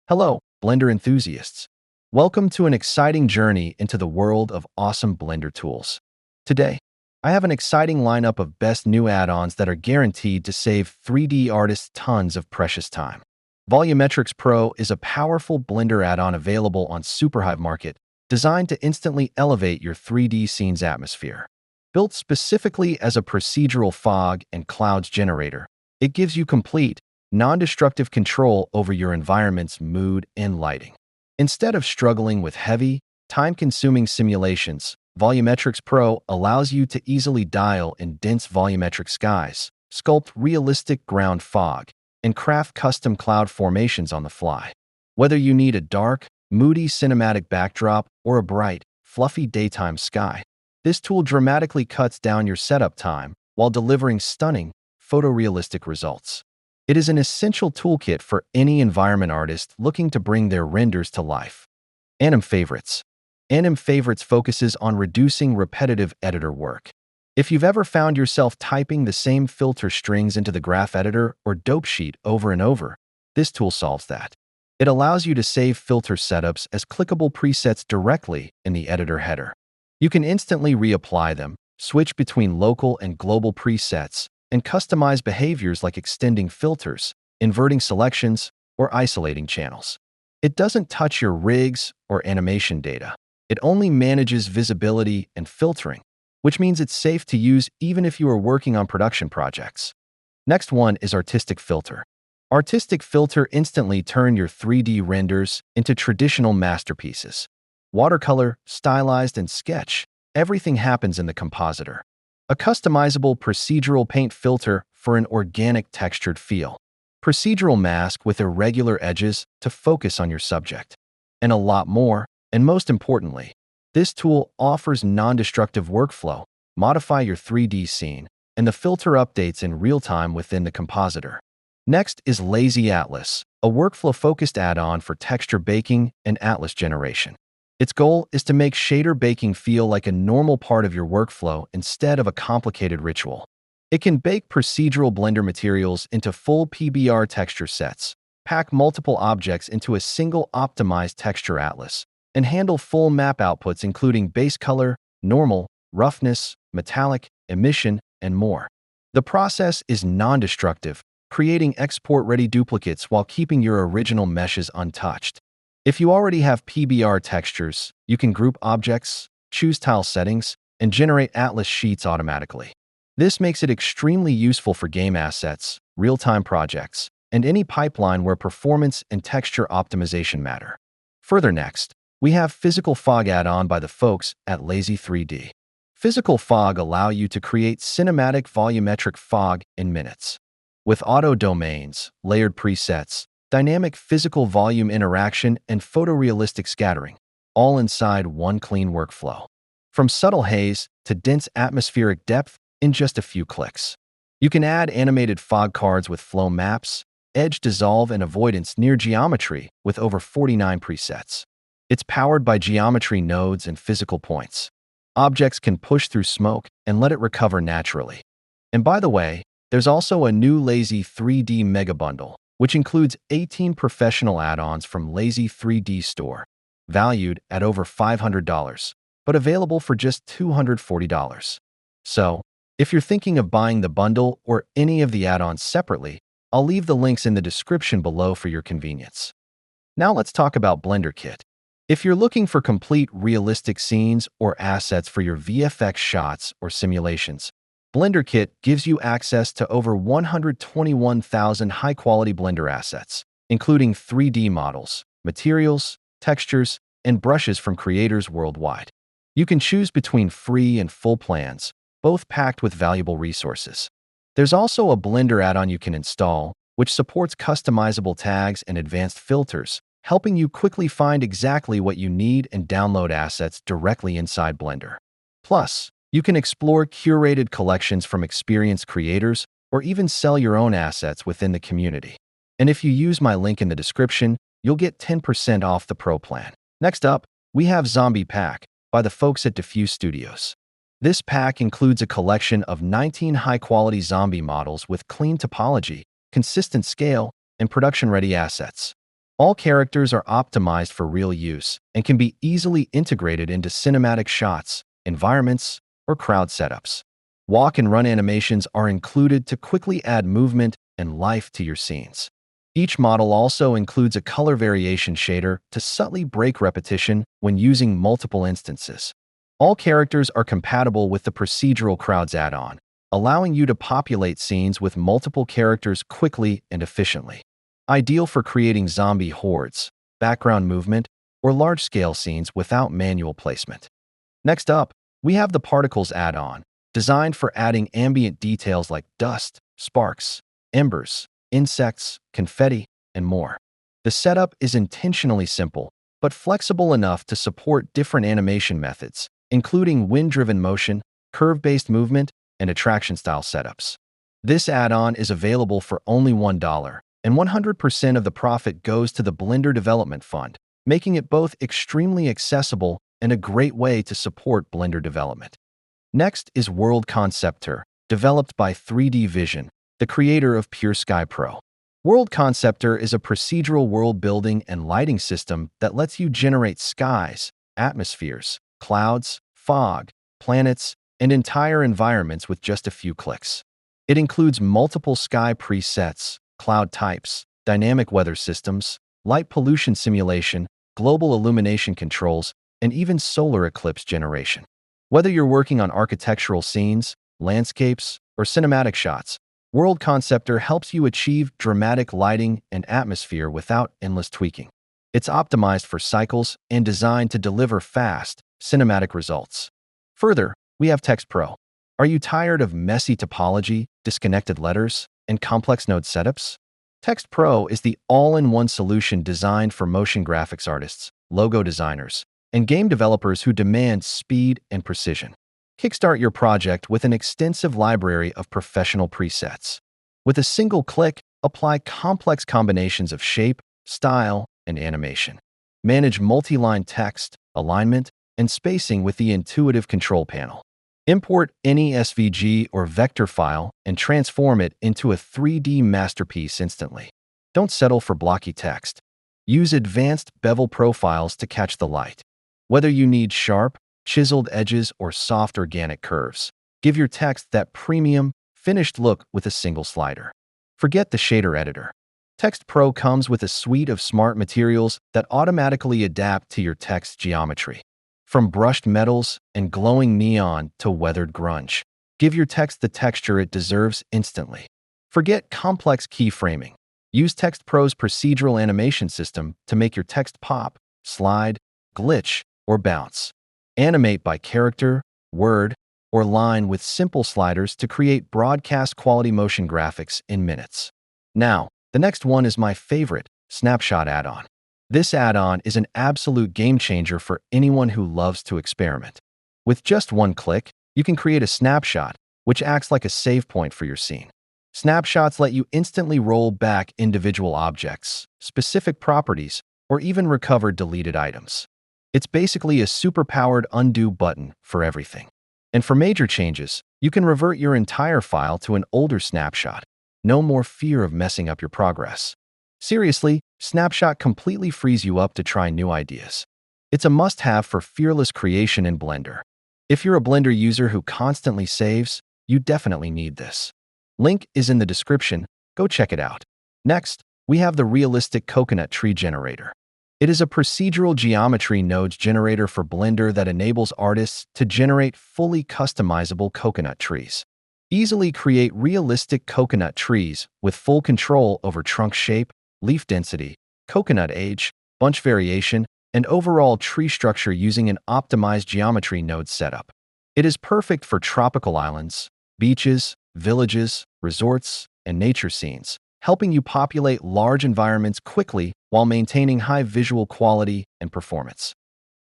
Hello, Blender enthusiasts. Welcome to an exciting journey into the world of awesome Blender tools. Today, I have an exciting lineup of best new add-ons that are guaranteed to save 3D artists tons of precious time. Volumetrics Pro is a powerful Blender add-on available on Superhive Market, designed to instantly elevate your 3D scene's atmosphere. Built specifically as a procedural fog and clouds generator, it gives you complete, non-destructive control over your environment's mood and lighting. Instead of struggling with heavy, time-consuming simulations, Volumetrics Pro allows you to easily dial in dense volumetric skies, sculpt realistic ground fog, and craft custom cloud formations on the fly. Whether you need a dark, moody cinematic backdrop or a bright, fluffy daytime sky, this tool dramatically cuts down your setup time while delivering stunning, photorealistic results. It is an essential toolkit for any environment artist looking to bring their renders to life. Anim Favorites. Anim Favorites focuses on reducing repetitive editor work. If you've ever found yourself typing the same filter strings into the graph editor or dope sheet over and over, this tool solves that. It allows you to save filter setups as clickable presets directly in the editor header. You can instantly reapply them, switch between local and global presets, and customize behaviors like extending filters, inverting selections, or isolating channels. It doesn't touch your rigs or animation data. It only manages visibility and filtering, which means it's safe to use even if you are working on production projects. Next one is Artistic Filter. Artistic Filter instantly turns your 3D renders into traditional masterpieces. Watercolor, stylized, and sketch, everything happens in the compositor. A customizable procedural paint filter for an organic textured feel. Procedural mask with irregular edges to focus on your subject. And a lot more, and most importantly, this tool offers non-destructive workflow, modify your 3D scene, and the filter updates in real time within the compositor. Next is Lazy Atlas, a workflow-focused add-on for texture baking and atlas generation. Its goal is to make shader baking feel like a normal part of your workflow instead of a complicated ritual. It can bake procedural Blender materials into full PBR texture sets, pack multiple objects into a single optimized texture atlas, and handle full map outputs including base color, normal, roughness, metallic, emission, and more. The process is non-destructive, creating export-ready duplicates while keeping your original meshes untouched. If you already have PBR textures, you can group objects, choose tile settings, and generate atlas sheets automatically. This makes it extremely useful for game assets, real-time projects, and any pipeline where performance and texture optimization matter. Further next, we have Physical Fog Addon by the folks at Lazy3D. Physical Fog allow you to create cinematic volumetric fog in minutes. With auto domains, layered presets, dynamic physical volume interaction, and photorealistic scattering, all inside one clean workflow. From subtle haze to dense atmospheric depth in just a few clicks. You can add animated fog cards with flow maps, edge dissolve, and avoidance near geometry with over 49 presets. It's powered by geometry nodes and physical points. Objects can push through smoke and let it recover naturally. And by the way, there's also a new Lazy3D Mega-Bundle, which includes 18 professional add-ons from Lazy3D Store, valued at over $500, but available for just $240. So, if you're thinking of buying the bundle or any of the add-ons separately, I'll leave the links in the description below for your convenience. Now let's talk about BlenderKit. If you're looking for complete realistic scenes or assets for your VFX shots or simulations, BlenderKit gives you access to over 121,000 high-quality Blender assets, including 3D models, materials, textures, and brushes from creators worldwide. You can choose between free and full plans, both packed with valuable resources. There's also a Blender add-on you can install, which supports customizable tags and advanced filters, helping you quickly find exactly what you need and download assets directly inside Blender. Plus, you can explore curated collections from experienced creators or even sell your own assets within the community. And if you use my link in the description, you'll get 10% off the Pro plan. Next up, we have Zombie Pack by the folks at Diffuse Studios. This pack includes a collection of 19 high-quality zombie models with clean topology, consistent scale, and production-ready assets. All characters are optimized for real use and can be easily integrated into cinematic shots, environments, or crowd setups. Walk and run animations are included to quickly add movement and life to your scenes. Each model also includes a color variation shader to subtly break repetition when using multiple instances. All characters are compatible with the Procedural Crowds add-on, allowing you to populate scenes with multiple characters quickly and efficiently. Ideal for creating zombie hordes, background movement, or large-scale scenes without manual placement. Next up, we have the Particles add-on, designed for adding ambient details like dust, sparks, embers, insects, confetti, and more. The setup is intentionally simple, but flexible enough to support different animation methods, including wind-driven motion, curve-based movement, and attraction-style setups. This add-on is available for only $1, and 100% of the profit goes to the Blender Development Fund, making it both extremely accessible and a great way to support Blender development. Next is World Conceptor, developed by 3D Vision, the creator of Pure Sky Pro. World Conceptor is a procedural world building and lighting system that lets you generate skies, atmospheres, clouds, fog, planets, and entire environments with just a few clicks. It includes multiple sky presets, cloud types, dynamic weather systems, light pollution simulation, global illumination controls, and even solar eclipse generation. Whether you're working on architectural scenes, landscapes, or cinematic shots, World Conceptor helps you achieve dramatic lighting and atmosphere without endless tweaking. It's optimized for cycles and designed to deliver fast, cinematic results. Further, we have Text Pro. Are you tired of messy topology, disconnected letters, and complex node setups? Text Pro is the all-in-one solution designed for motion graphics artists, logo designers, and game developers who demand speed and precision. Kickstart your project with an extensive library of professional presets. With a single click, apply complex combinations of shape, style, and animation. Manage multi-line text, alignment, and spacing with the intuitive control panel. Import any SVG or vector file and transform it into a 3D masterpiece instantly. Don't settle for blocky text. Use advanced bevel profiles to catch the light. Whether you need sharp, chiseled edges or soft organic curves, give your text that premium, finished look with a single slider. Forget the shader editor. Text Pro comes with a suite of smart materials that automatically adapt to your text geometry. From brushed metals and glowing neon to weathered grunge, give your text the texture it deserves instantly. Forget complex keyframing. Use Text Pro's procedural animation system to make your text pop, slide, glitch, or bounce. Animate by character, word, or line with simple sliders to create broadcast-quality motion graphics in minutes. Now, the next one is my favorite, Snapshot Addon. This add-on is an absolute game-changer for anyone who loves to experiment. With just one click, you can create a snapshot, which acts like a save point for your scene. Snapshots let you instantly roll back individual objects, specific properties, or even recover deleted items. It's basically a super-powered undo button for everything. And for major changes, you can revert your entire file to an older snapshot. No more fear of messing up your progress. Seriously, Snapshot completely frees you up to try new ideas. It's a must-have for fearless creation in Blender. If you're a Blender user who constantly saves, you definitely need this. Link is in the description, go check it out. Next, we have the Realistic Coconut Tree Generator. It is a procedural geometry nodes generator for Blender that enables artists to generate fully customizable coconut trees. Easily create realistic coconut trees with full control over trunk shape, leaf density, coconut age, bunch variation, and overall tree structure using an optimized geometry node setup. It is perfect for tropical islands, beaches, villages, resorts, and nature scenes, helping you populate large environments quickly while maintaining high visual quality and performance.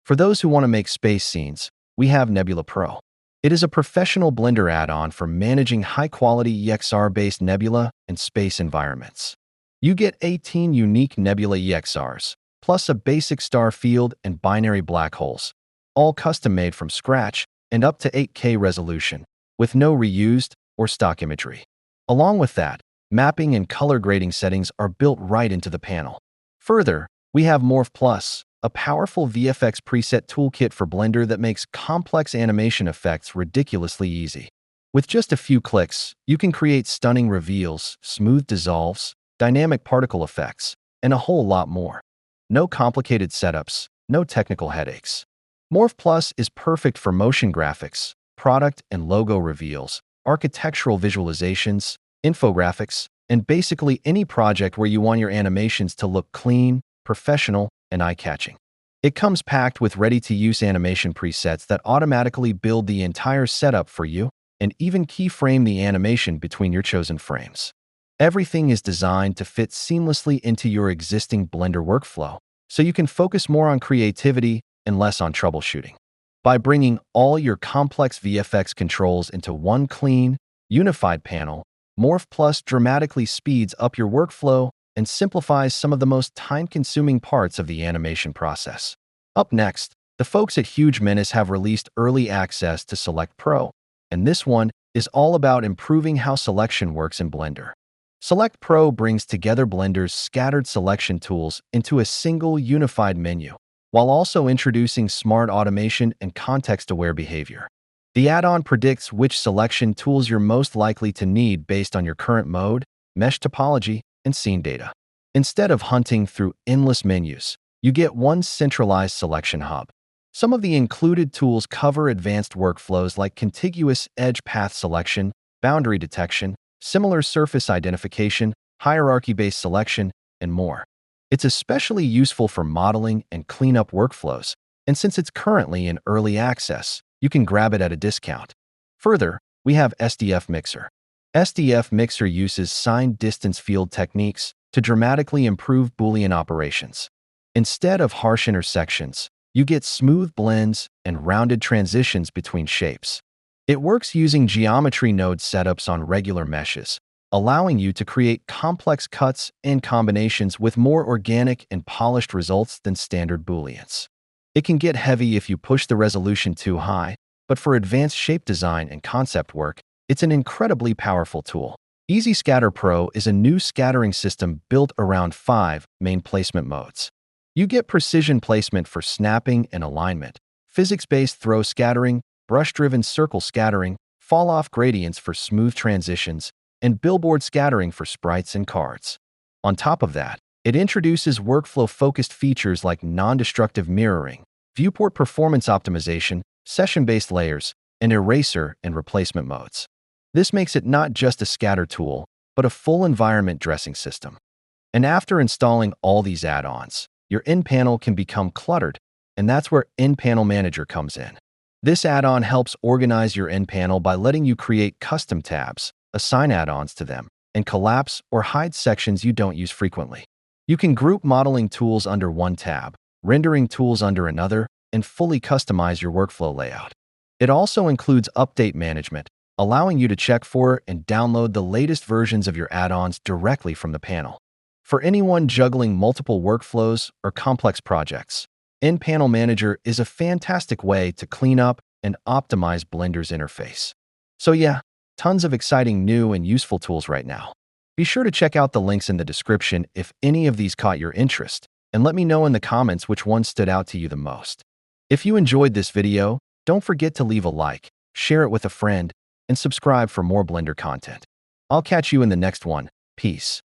For those who want to make space scenes, we have Nabula Pro. It is a professional Blender add-on for managing high-quality EXR-based nebula and space environments. You get 18 unique nebula EXRs, plus a basic star field and binary black holes, all custom-made from scratch and up to 8K resolution, with no reused or stock imagery. Along with that, mapping and color grading settings are built right into the panel. Further, we have Morph Plus, a powerful VFX preset toolkit for Blender that makes complex animation effects ridiculously easy. With just a few clicks, you can create stunning reveals, smooth dissolves, dynamic particle effects, and a whole lot more. No complicated setups, no technical headaches. Morph Plus is perfect for motion graphics, product and logo reveals, architectural visualizations, infographics, and basically any project where you want your animations to look clean, professional, and eye-catching. It comes packed with ready-to-use animation presets that automatically build the entire setup for you and even keyframe the animation between your chosen frames. Everything is designed to fit seamlessly into your existing Blender workflow, so you can focus more on creativity and less on troubleshooting. By bringing all your complex VFX controls into one clean, unified panel, Morph Plus dramatically speeds up your workflow and simplifies some of the most time-consuming parts of the animation process. Up next, the folks at Huge Menace have released early access to Select Pro, and this one is all about improving how selection works in Blender. Select Pro brings together Blender's scattered selection tools into a single unified menu, while also introducing smart automation and context-aware behavior. The add-on predicts which selection tools you're most likely to need based on your current mode, mesh topology, and scene data. Instead of hunting through endless menus, you get one centralized selection hub. Some of the included tools cover advanced workflows like contiguous edge path selection, boundary detection, similar surface identification, hierarchy-based selection, and more. It's especially useful for modeling and cleanup workflows, and since it's currently in early access, you can grab it at a discount. Further, we have Sdf Mixer. Sdf Mixer uses signed distance field techniques to dramatically improve Boolean operations. Instead of harsh intersections, you get smooth blends and rounded transitions between shapes. It works using geometry node setups on regular meshes, allowing you to create complex cuts and combinations with more organic and polished results than standard Booleans. It can get heavy if you push the resolution too high, but for advanced shape design and concept work, it's an incredibly powerful tool. Easy Scatter Pro is a new scattering system built around 5 main placement modes. You get precision placement for snapping and alignment, physics-based throw scattering, brush-driven circle scattering, fall-off gradients for smooth transitions, and billboard scattering for sprites and cards. On top of that, it introduces workflow-focused features like non-destructive mirroring, viewport performance optimization, session-based layers, and eraser and replacement modes. This makes it not just a scatter tool, but a full environment dressing system. And after installing all these add-ons, your in-panel can become cluttered, and that's where In-Panel Manager comes in. This add-on helps organize your in-panel by letting you create custom tabs, assign add-ons to them, and collapse or hide sections you don't use frequently. You can group modeling tools under one tab, rendering tools under another, and fully customize your workflow layout. It also includes update management, allowing you to check for and download the latest versions of your add-ons directly from the panel. For anyone juggling multiple workflows or complex projects, In-Panel Manager is a fantastic way to clean up and optimize Blender's interface. So yeah, tons of exciting new and useful tools right now. Be sure to check out the links in the description if any of these caught your interest, and let me know in the comments which one stood out to you the most. If you enjoyed this video, don't forget to leave a like, share it with a friend, and subscribe for more Blender content. I'll catch you in the next one. Peace.